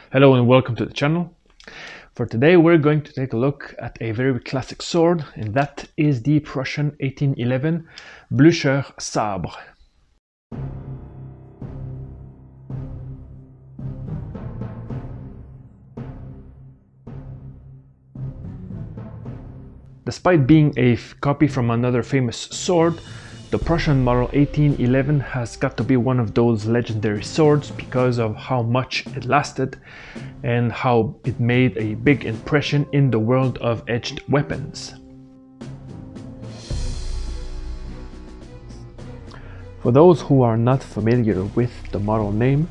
Hello and welcome to the channel. For today we're going to take a look at a very classic sword, and that is the Prussian 1811 Blucher Sabre. Despite being a copy from another famous sword, the Prussian model 1811 has got to be one of those legendary swords because of how much it lasted and how it made a big impression in the world of edged weapons. For those who are not familiar with the model name,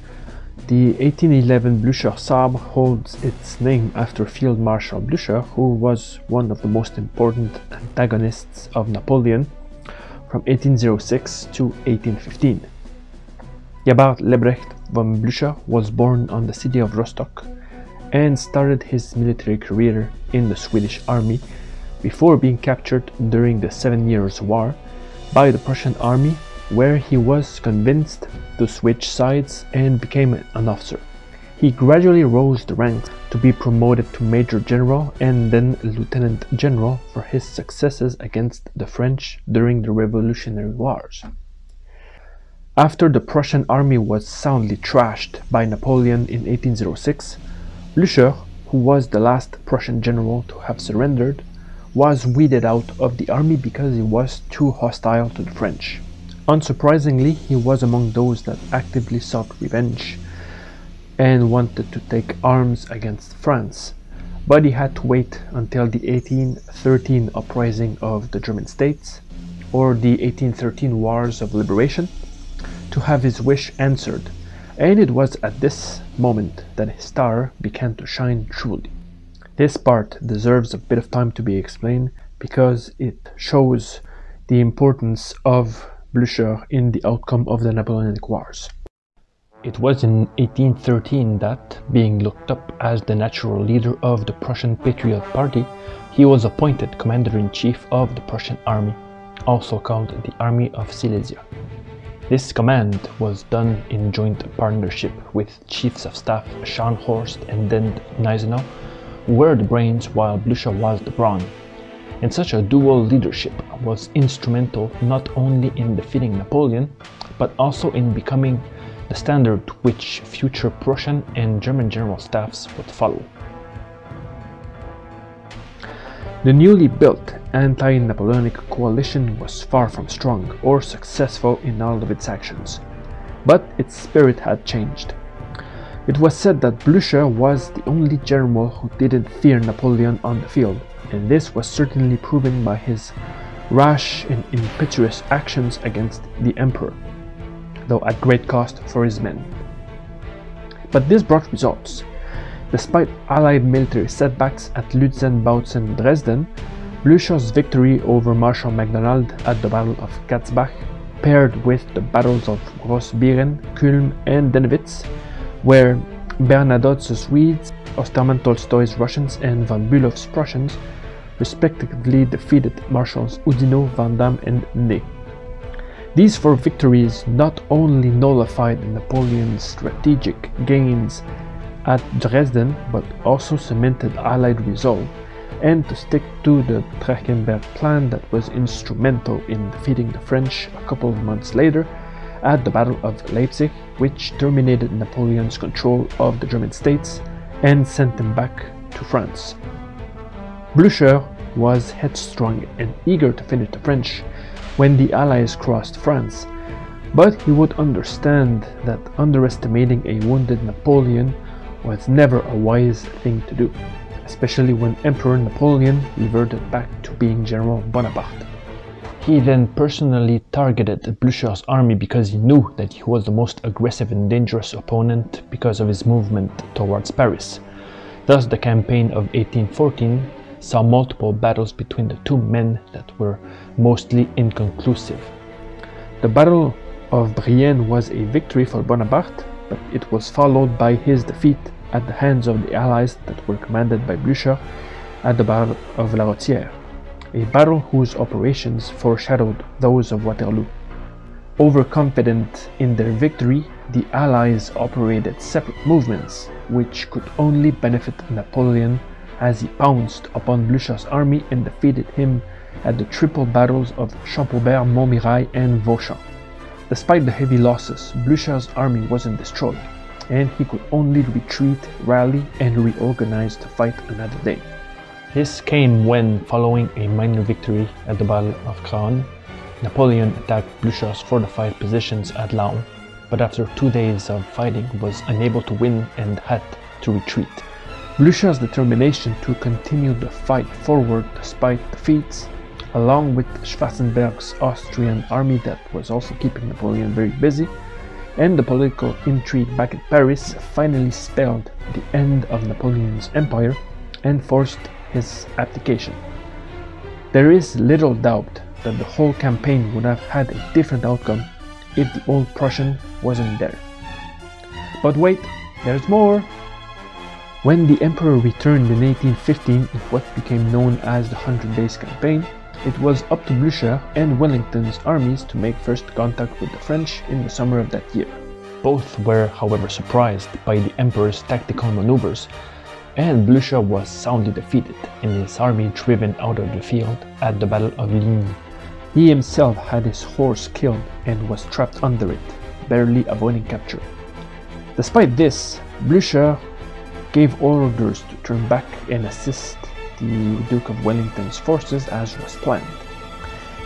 the 1811 Blucher Sabre holds its name after Field Marshal Blucher, who was one of the most important antagonists of Napoleon from 1806 to 1815. Gerhard Lebrecht von Blucher was born on the city of Rostock and started his military career in the Swedish army before being captured during the 7 Years' War by the Prussian army, where he was convinced to switch sides and became an officer. He gradually rose the ranks to be promoted to Major General and then Lieutenant General for his successes against the French during the Revolutionary Wars. After the Prussian army was soundly trashed by Napoleon in 1806, Blucher, who was the last Prussian general to have surrendered, was weeded out of the army because he was too hostile to the French. Unsurprisingly, he was among those that actively sought revenge and wanted to take arms against France, but he had to wait until the 1813 uprising of the German states, or the 1813 Wars of Liberation, to have his wish answered, and it was at this moment that his star began to shine truly. This part deserves a bit of time to be explained because it shows the importance of Blucher in the outcome of the Napoleonic Wars. It was in 1813 that, being looked up as the natural leader of the Prussian Patriot Party, he was appointed Commander-in-Chief of the Prussian Army, also called the Army of Silesia. This command was done in joint partnership with Chiefs of Staff Scharnhorst and then Gneisenau, who were the brains while Blucher was the brawn. And such a dual leadership was instrumental not only in defeating Napoleon, but also in becoming the standard which future Prussian and German general staffs would follow. The newly built anti-Napoleonic coalition was far from strong or successful in all of its actions, but its spirit had changed. It was said that Blucher was the only general who didn't fear Napoleon on the field, and this was certainly proven by his rash and impetuous actions against the emperor, though at great cost for his men. But this brought results. Despite Allied military setbacks at Lützen, Bautzen, and Dresden, Blucher's victory over Marshal MacDonald at the Battle of Katzbach, paired with the battles of Grossbeeren, Kulm, and Dennewitz, where Bernadotte's Swedes, Osterman Tolstoy's Russians, and von Bülow's Prussians respectively defeated Marshals Oudinot, Vandamme, and Ney. These four victories not only nullified Napoleon's strategic gains at Dresden, but also cemented Allied resolve and to stick to the Trachenberg plan that was instrumental in defeating the French a couple of months later at the Battle of Leipzig, which terminated Napoleon's control of the German states and sent him back to France. Blucher was headstrong and eager to finish the French when the Allies crossed France, but he would understand that underestimating a wounded Napoleon was never a wise thing to do, especially when Emperor Napoleon reverted back to being General Bonaparte. He then personally targeted Blucher's army because he knew that he was the most aggressive and dangerous opponent because of his movement towards Paris. Thus, the campaign of 1814 saw multiple battles between the two men that were mostly inconclusive. The Battle of Brienne was a victory for Bonaparte, but it was followed by his defeat at the hands of the Allies that were commanded by Blucher at the Battle of La Rotière, a battle whose operations foreshadowed those of Waterloo. Overconfident in their victory, the Allies operated separate movements, which could only benefit Napoleon as he pounced upon Blucher's army and defeated him at the triple battles of Champaubert, Montmirail and Vauchamp. Despite the heavy losses, Blucher's army wasn't destroyed, and he could only retreat, rally, and reorganize to fight another day. This came when, following a minor victory at the Battle of Craonne, Napoleon attacked Blucher's fortified positions at Laon, but after 2 days of fighting was unable to win and had to retreat. Blucher's determination to continue the fight forward despite defeats, along with Schwarzenberg's Austrian army that was also keeping Napoleon very busy, and the political intrigue back in Paris finally spelled the end of Napoleon's empire and forced his abdication. There is little doubt that the whole campaign would have had a different outcome if the old Prussian wasn't there. But wait, there's more! When the emperor returned in 1815 in what became known as the 100 Days Campaign, it was up to Blucher and Wellington's armies to make first contact with the French in the summer of that year. Both were, however, surprised by the emperor's tactical maneuvers, and Blucher was soundly defeated and his army driven out of the field at the Battle of Ligny. He himself had his horse killed and was trapped under it, barely avoiding capture. Despite this, Blucher gave orders to turn back and assist the Duke of Wellington's forces as was planned.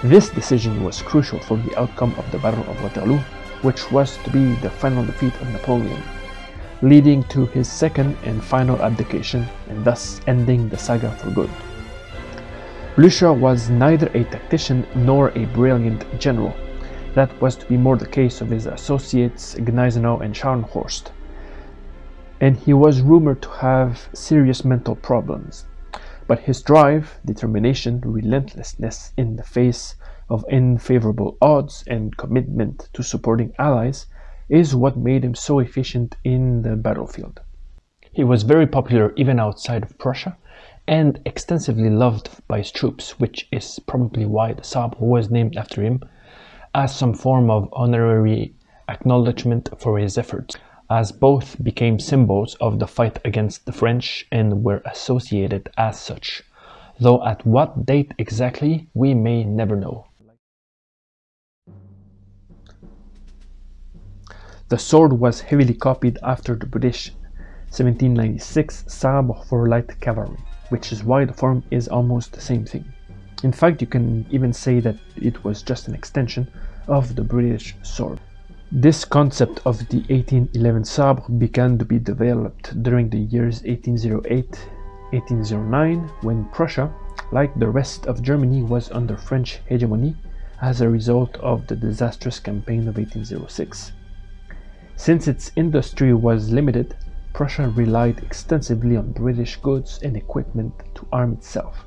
This decision was crucial for the outcome of the Battle of Waterloo, which was to be the final defeat of Napoleon, leading to his second and final abdication and thus ending the saga for good. Blucher was neither a tactician nor a brilliant general. That was to be more the case of his associates Gneisenau and Scharnhorst, and he was rumored to have serious mental problems. But his drive, determination, relentlessness in the face of unfavorable odds, and commitment to supporting allies is what made him so efficient in the battlefield. He was very popular even outside of Prussia, and extensively loved by his troops, which is probably why the Sabre was named after him, as some form of honorary acknowledgement for his efforts, as both became symbols of the fight against the French and were associated as such, though at what date exactly we may never know. The sword was heavily copied after the British 1796 Sabre for light cavalry, which is why the form is almost the same thing. In fact, you can even say that it was just an extension of the British sword. This concept of the 1811 Sabre began to be developed during the years 1808-1809, when Prussia, like the rest of Germany, was under French hegemony as a result of the disastrous campaign of 1806. Since its industry was limited, Prussia relied extensively on British goods and equipment to arm itself.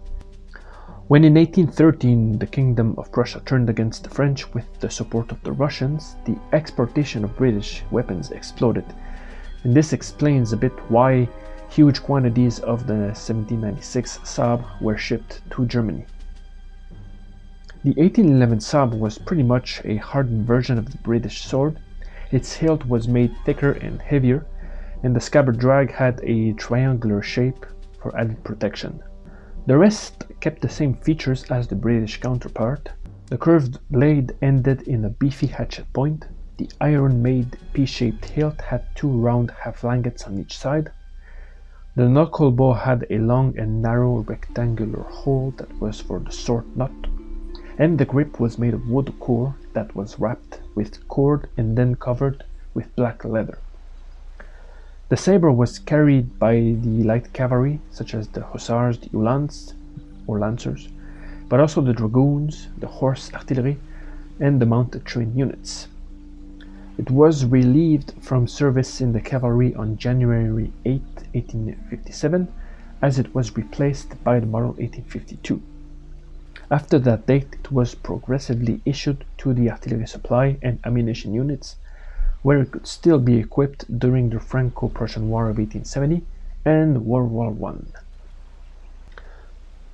When in 1813 the Kingdom of Prussia turned against the French with the support of the Russians, the exportation of British weapons exploded, and this explains a bit why huge quantities of the 1796 Sabre were shipped to Germany. The 1811 Sabre was pretty much a hardened version of the British sword. Its hilt was made thicker and heavier, and the scabbard drag had a triangular shape for added protection. The rest kept the same features as the British counterpart. The curved blade ended in a beefy hatchet point. The iron-made P-shaped hilt had two round half-langets on each side. The knuckle bow had a long and narrow rectangular hole that was for the sword nut, and the grip was made of wood core that was wrapped with cord and then covered with black leather. The sabre was carried by the light cavalry, such as the hussars, the uhlans or lancers, but also the dragoons, the horse artillery, and the mounted train units. It was relieved from service in the cavalry on January 8, 1857, as it was replaced by the model 1852. After that date, it was progressively issued to the artillery supply and ammunition units, where it could still be equipped during the Franco-Prussian War of 1870 and World War I.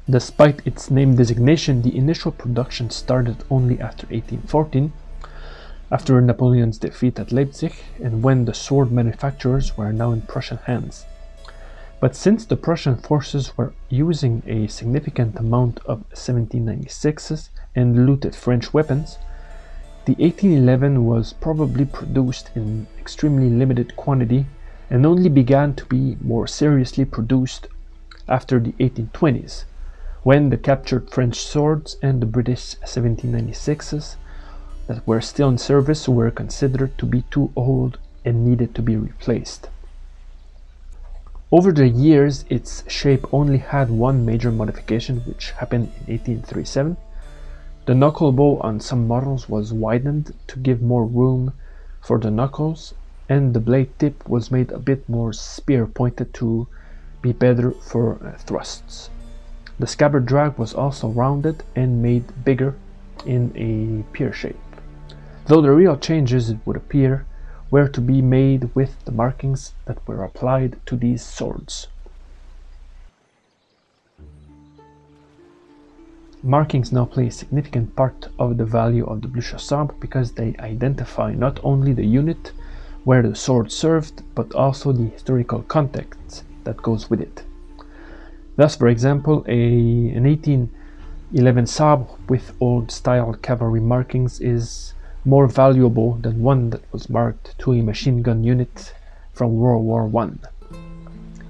Despite its name designation, the initial production started only after 1814, after Napoleon's defeat at Leipzig and when the sword manufacturers were now in Prussian hands. But since the Prussian forces were using a significant amount of 1796s and looted French weapons, the 1811 was probably produced in extremely limited quantity and only began to be more seriously produced after the 1820s, when the captured French swords and the British 1796s that were still in service were considered to be too old and needed to be replaced. Over the years, its shape only had one major modification, which happened in 1837. The knuckle bow on some models was widened to give more room for the knuckles, and the blade tip was made a bit more spear-pointed to be better for thrusts. The scabbard drag was also rounded and made bigger in a pear shape, though the real changes, it would appear, were to be made with the markings that were applied to these swords. Markings now play a significant part of the value of the Blucher Sabre because they identify not only the unit where the sword served, but also the historical context that goes with it. Thus, for example, an 1811 Sabre with old-style cavalry markings is more valuable than one that was marked to a machine gun unit from World War I.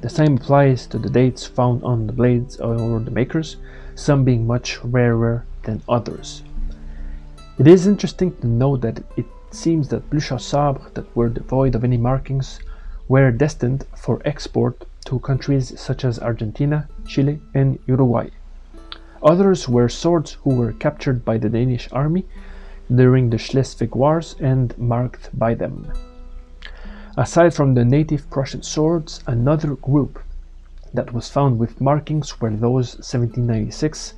The same applies to the dates found on the blades or the makers, some being much rarer than others. It is interesting to note that it seems that Blucher sabres that were devoid of any markings were destined for export to countries such as Argentina, Chile, and Uruguay. Others were swords who were captured by the Danish army during the Schleswig Wars and marked by them. Aside from the native Prussian swords, another group that was found with markings were those 1796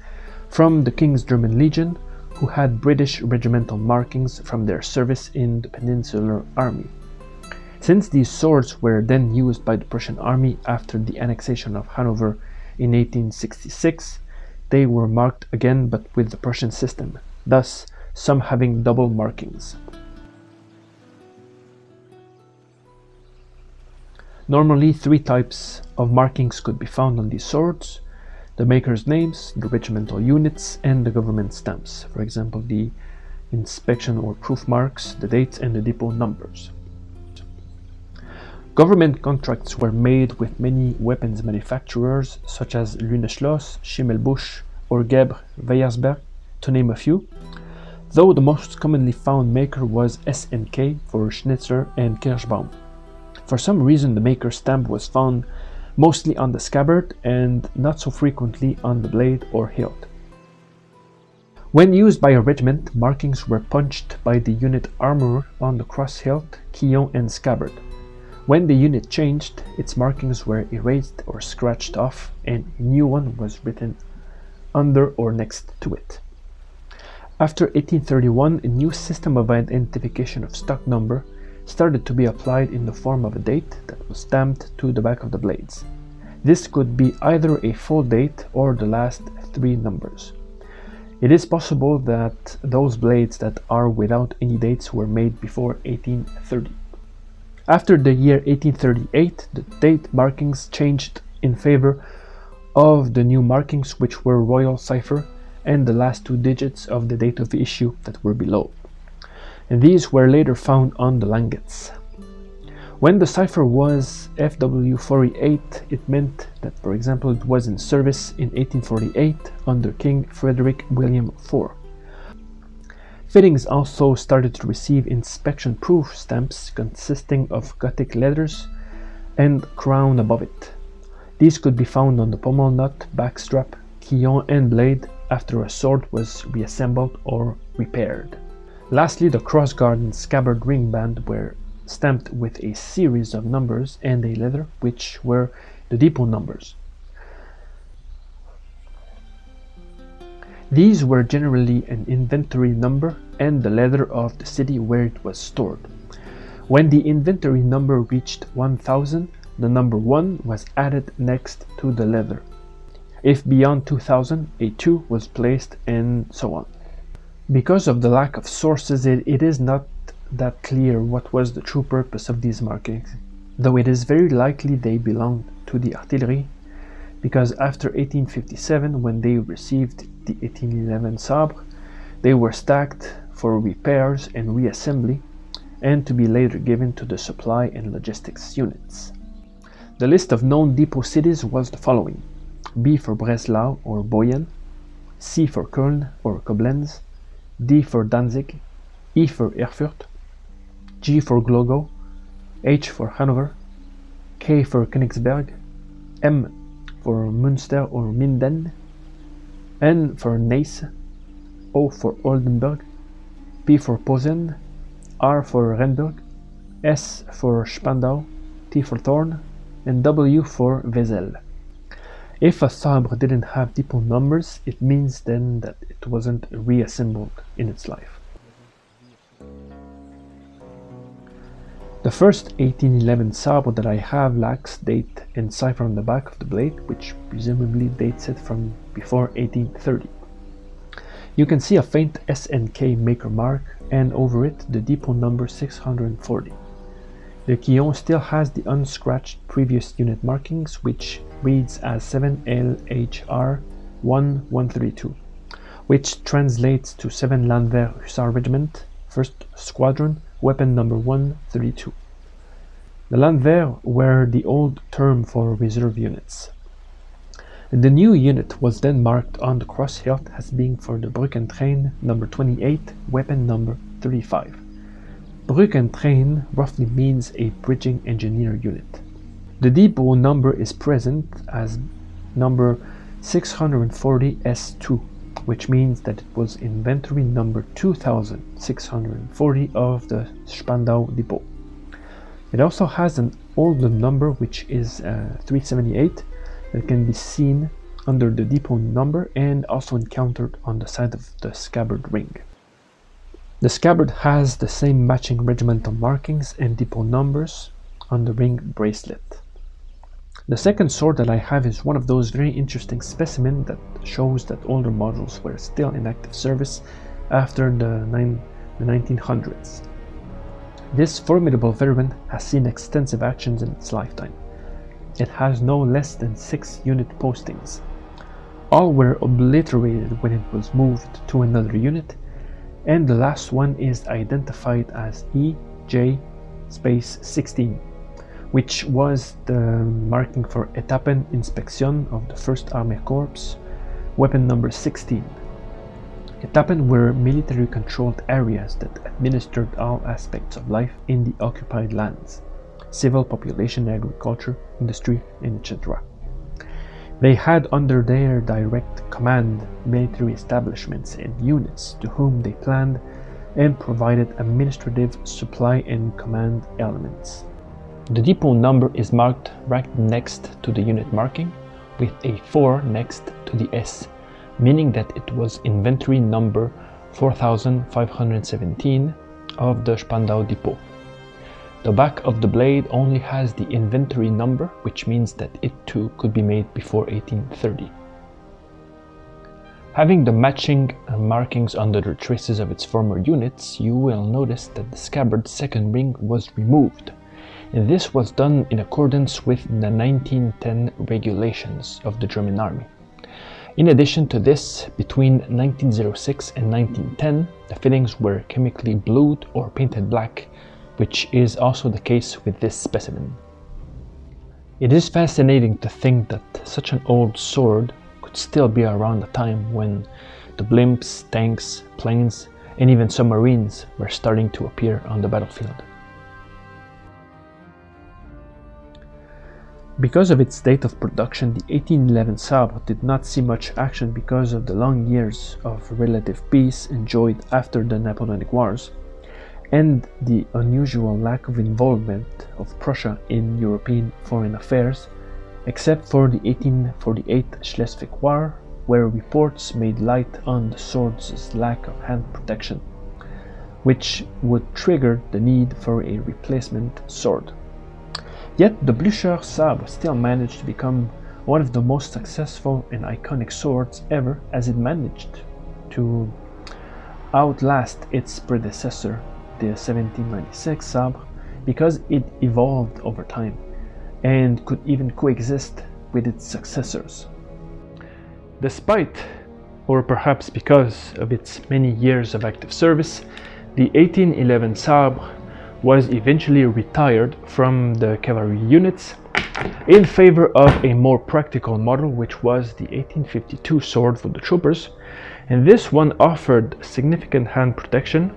from the King's German Legion, who had British regimental markings from their service in the Peninsular Army. Since these swords were then used by the Prussian army after the annexation of Hanover in 1866, they were marked again but with the Prussian system, thus some having double markings. Normally, three types of markings could be found on these swords: the maker's names, the regimental units, and the government stamps. For example, the inspection or proof marks, the dates, and the depot numbers. Government contracts were made with many weapons manufacturers such as Luneschloss, Schimmelbusch, or Gebre Weyersberg, to name a few, though the most commonly found maker was SNK for Schnitzer and Kirschbaum. For some reason, the maker's stamp was found mostly on the scabbard and not so frequently on the blade or hilt. When used by a regiment, markings were punched by the unit armourer on the cross hilt, quillon, and scabbard. When the unit changed, its markings were erased or scratched off, and a new one was written under or next to it. After 1831, a new system of identification of stock number started to be applied in the form of a date that was stamped to the back of the blades. This could be either a full date or the last three numbers. It is possible that those blades that are without any dates were made before 1830. After the year 1838, the date markings changed in favor of the new markings, which were royal cipher and the last two digits of the date of issue that were below, and these were later found on the langets. When the cipher was FW48, it meant that, for example, it was in service in 1848 under King Frederick William IV. Fittings also started to receive inspection-proof stamps consisting of Gothic letters and crown above it. These could be found on the pommel nut, backstrap, quillon, and blade after a sword was reassembled or repaired. Lastly, the crossguard and scabbard ring band were stamped with a series of numbers and a letter, which were the depot numbers. These were generally an inventory number and the letter of the city where it was stored. When the inventory number reached 1000, the number 1 was added next to the letter. If beyond 2000, a 2 was placed, and so on. Because of the lack of sources, it is not that clear what was the true purpose of these markings, though it is very likely they belonged to the artillery, because after 1857, when they received the 1811 Sabre, they were stacked for repairs and reassembly, and to be later given to the supply and logistics units. The list of known depot cities was the following: B for Breslau or Boyen, C for Köln or Koblenz, D for Danzig, E for Erfurt, G for Glogau, H for Hanover, K for Königsberg, M for Münster or Minden, N for Neisse, O for Oldenburg, P for Posen, R for Renburg, S for Spandau, T for Thorn, and W for Wesel. If a Sabre didn't have depot numbers, it means then that it wasn't reassembled in its life. The first 1811 Sabre that I have lacks date and cipher on the back of the blade, which presumably dates it from before 1830. You can see a faint SNK maker mark, and over it the depot number 640. The Quillon still has the unscratched previous unit markings, which reads as 7LHR-1132, which translates to 7 Landwehr Hussar Regiment, 1st Squadron, weapon number 132. The Landwehr were the old term for reserve units. The new unit was then marked on the cross-hilt as being for the Brückentrein number 28, weapon number 35. Brückentrein roughly means a bridging engineer unit. The depot number is present as number 640S2, which means that it was inventory number 2640 of the Spandau depot. It also has an Oldham number, which is 378, that can be seen under the depot number and also encountered on the side of the scabbard ring. The scabbard has the same matching regimental markings and depot numbers on the ring bracelet. The second sword that I have is one of those very interesting specimens that shows that older models were still in active service after the 1900s. This formidable veteran has seen extensive actions in its lifetime. It has no less than 6 unit postings. All were obliterated when it was moved to another unit, and the last one is identified as EJ-16, which was the marking for Etappen Inspection of the 1st Armée Corps, weapon number 16. Etappen were military-controlled areas that administered all aspects of life in the occupied lands: civil population, agriculture, industry, and etc. They had under their direct command military establishments and units to whom they planned and provided administrative, supply, and command elements. The depot number is marked right next to the unit marking, with a 4 next to the S, meaning that it was inventory number 4517 of the Spandau depot. The back of the blade only has the inventory number, which means that it too could be made before 1830. Having the matching markings under the traces of its former units, you will notice that the scabbard's second ring was removed, and this was done in accordance with the 1910 regulations of the German army. In addition to this, between 1906 and 1910, the fittings were chemically blued or painted black, which is also the case with this specimen. It is fascinating to think that such an old sword could still be around a time when the blimps, tanks, planes, and even submarines were starting to appear on the battlefield. Because of its date of production, the 1811 Sabre did not see much action because of the long years of relative peace enjoyed after the Napoleonic Wars, and the unusual lack of involvement of Prussia in European foreign affairs, except for the 1848 Schleswig War, where reports made light on the sword's lack of hand protection, which would trigger the need for a replacement sword. Yet the Blucher Sabre still managed to become one of the most successful and iconic swords ever, as it managed to outlast its predecessor, the 1796 Sabre because it evolved over time and could even coexist with its successors. Despite, or perhaps because of its many years of active service, the 1811 Sabre was eventually retired from the cavalry units in favor of a more practical model, which was the 1852 sword for the troopers, and this one offered significant hand protection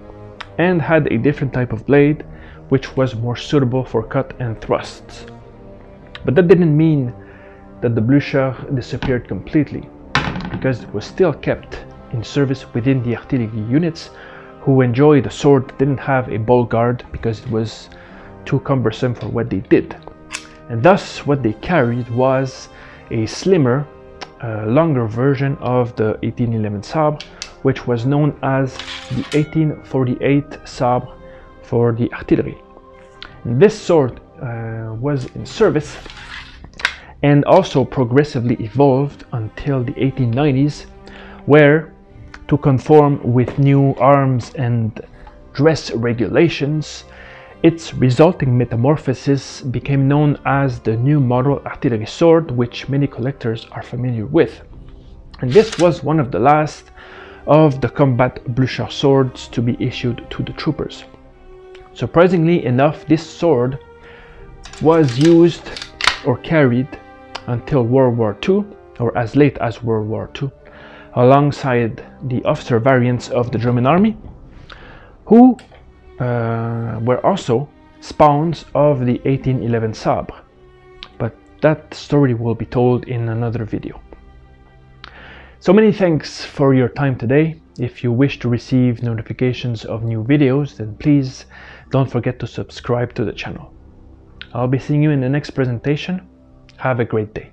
and had a different type of blade which was more suitable for cut and thrusts. But that didn't mean that the Blucher disappeared completely, because it was still kept in service within the artillery units, who enjoyed a sword that didn't have a bolt guard because it was too cumbersome for what they did. And thus what they carried was a slimmer, longer version of the 1811 Sabre, which was known as the 1848 Sabre for the artillery. And this sword was in service and also progressively evolved until the 1890s, where, to conform with new arms and dress regulations, its resulting metamorphosis became known as the new model artillery sword, which many collectors are familiar with. And this was one of the last of the combat Blucher swords to be issued to the troopers. Surprisingly enough, this sword was used or carried until World War II, or as late as World War II, alongside the officer variants of the German army, who were also spawns of the 1811 Sabre, but that story will be told in another video. So many thanks for your time today. If you wish to receive notifications of new videos, then please don't forget to subscribe to the channel. I'll be seeing you in the next presentation. Have a great day.